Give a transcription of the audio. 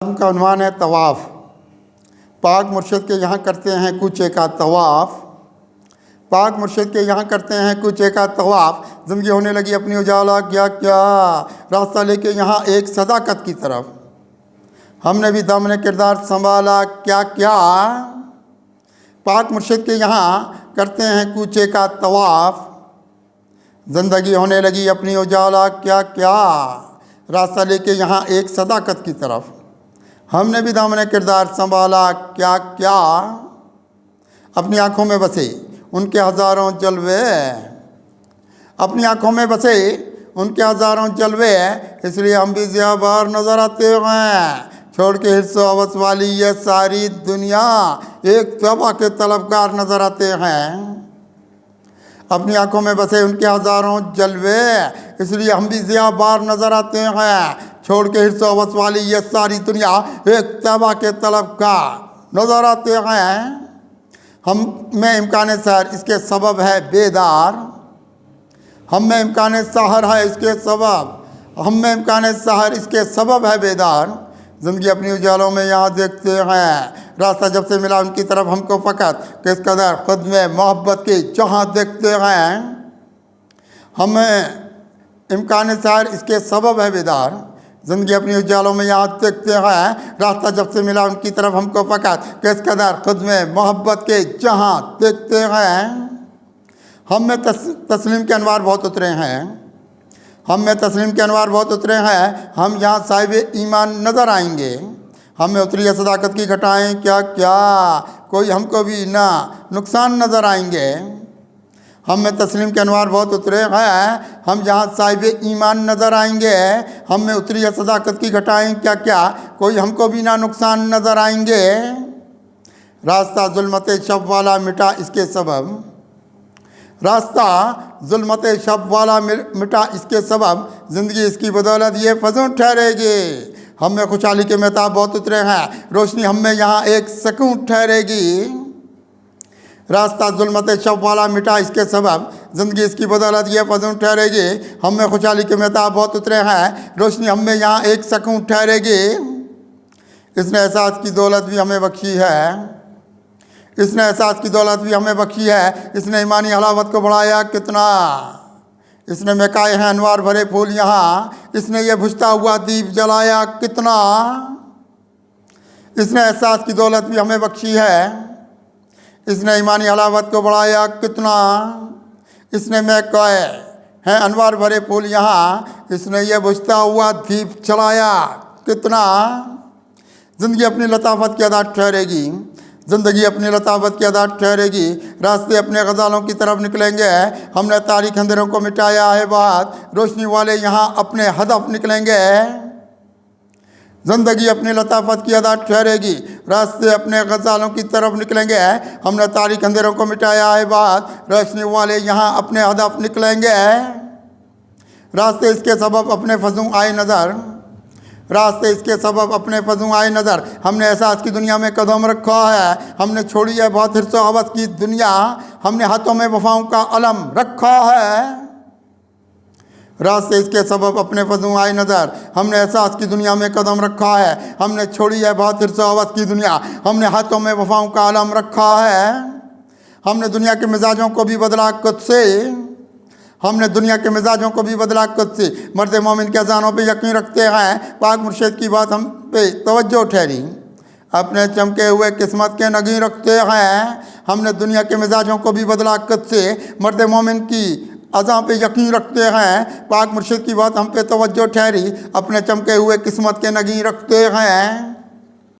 का उन्वान है तवाफ़। पाक मुर्शिद के यहाँ करते हैं कूचे का तवाफ़। पाक मुर्शिद के यहाँ करते हैं कूचे का तवाफ़। ज़िंदगी होने लगी अपनी उजाला क्या क्या, रास्ता लेके यहाँ एक सदाकत की तरफ। हमने भी दामन किरदार संभाला क्या क्या। पाक मुर्शिद के यहाँ करते हैं कूचे का तवाफ़। ज़िंदगी होने लगी अपनी उजाला क्या क्या, रास्ता लेके यहाँ एक सदाकत की तरफ। हमने भी दामन किरदार संभाला क्या क्या। अपनी आँखों में बसे उनके हज़ारों जलवे, अपनी आँखों में बसे उनके हज़ारों जलवे, इसलिए हम भी ज़ियाबार नज़र आते हैं। छोड़ के हिस्सों अवस वाली ये सारी दुनिया, एक तबा के तलबगार नज़र आते हैं। अपनी आँखों में बसे उनके हज़ारों जलवे, इसलिए हम भी ज़ियाबार नज़र आते हैं। छोड़ के हिस्सों अवस वाली ये सारी दुनिया, एक तबा के तलबगार नज़र आते हैं। हम में इम्कान सहर इसके सबब है बेदार, हम में इम्कान सहर है इसके सबब, हम में इम्कान सहर इसके सबब है बेदार। ज़िंदगी अपनी उजालों में यहाँ देखते हैं, रास्ता जब से मिला उनकी तरफ हमको फ़कत, किस कदर खुद में मोहब्बत की जहाँ देखते हैं। हमें इम्कान सहर इसके सबब है बेदार। ज़िंदगी अपनी उजालों में यहाँ देखते हैं, रास्ता जब से मिला उनकी तरफ हमको फ़कत, किस कदर खुद में मोहब्बत के जहाँ देखते हैं। हम में तस्लीम के अनवार बहुत उतरे हैं, हम में तस्लीम के अनवार बहुत उतरे हैं। हम यहाँ साहिब ईमान नज़र आएंगे। हम में उतरी है सदाकत की घटाएँ क्या क्या, कोई हमको भी ना नुकसान नज़र आएंगे। हम में तस्लीम के अनवार बहुत उतरे हैं, हम यहाँ साहिब ईमान नज़र आएंगे। हम में उतरी है सदाकत की घटाएँ क्या क्या, कोई हमको भी ना नुकसान नज़र आएंगे। रास्ता जुल्मत शब वाला मिटा इसके सबब, रास्ता जुल्मत शब वाला मिटा इसके सबब, ज़िंदगी इसकी बदौलत ये फजूं ठहरेगी। हम में खुशहाली के मेहताब बहुत उतरे हैं, रोशनी हम में यहाँ एक सकून ठहरेगी। रास्ता जुल्मत शब वाला मिटा इसके सबब, ज़िंदगी इसकी बदौलत ये फजूं ठहरेगी। हम में खुशहाली के मेहताब बहुत उतरे हैं, रोशनी हम में यहाँ एक सकून ठहरेगी। इसने एहसास की दौलत भी हमें बख्शी है, इसने एहसास की दौलत भी हमें बख्शी है। इसने ईमानी हलावत को बढ़ाया कितना, इसने महकाए हैं अनवार भरे फूल यहाँ, इसने ये बुझता हुआ दीप जलाया कितना। इसने एहसास की दौलत भी हमें बख्शी है, इसने ईमानी हलावत को बढ़ाया कितना। इसने महकाए हैं अनवार भरे फूल यहाँ, इसने ये बुझता हुआ दीप जलाया कितना। ज़िंदगी अपनी लताफत की अदा ठहरेगी, ज़िंदगी अपनी लताफत की अदा ठहरेगी। रास्ते अपने गज़ालों की तरफ निकलेंगे, हमने तारीख अंधेरों को मिटाया है बात, रोशनी वाले यहाँ अपने हदफ निकलेंगे। ज़िंदगी अपनी लताफत की अदा ठहरेगी, रास्ते अपने गज़ालों की तरफ निकलेंगे। हमने तारीख अंधेरों को मिटाया है बात, रोशनी वाले यहाँ अपने हदफ निकलेंगे। रास्ते इसके सबब अपने फजूं आए नज़र, रास्ते इसके सबब अपने फजूं आए नज़र। हमने एहसास की दुनिया में कदम रखा है, हमने छोड़ी है बहुत हिर्सो हवस की दुनिया, हमने हाथों में वफाओं का अलम रखा है। रास्ते इसके सबब अपने फजूं आए नज़र, हमने एहसास की दुनिया में कदम रखा है, हमने छोड़ी है बहुत हिर्सो हवस की दुनिया, हमने हाथों में वफाओं का अलम रखा है। हमने दुनिया के मिजाजों को भी बदला खुद से, हमने दुनिया के मिजाजों को भी बदला खुद से। मर्द मोमिन के अज़ानों पे यकीन रखते हैं, पाक मुर्शिद की बात हम पे तवज्जो ठहरी। अपने चमके हुए किस्मत के नगीं रखते हैं, हमने दुनिया के मिजाजों को भी बदला खुद से। मर्द मोमिन की अज़ा पे यकीन रखते हैं, पाक मुर्शिद की बात हम पे तवज्जो ठहरी। अपने चमके हुए किस्मत के नगीं रखते हैं।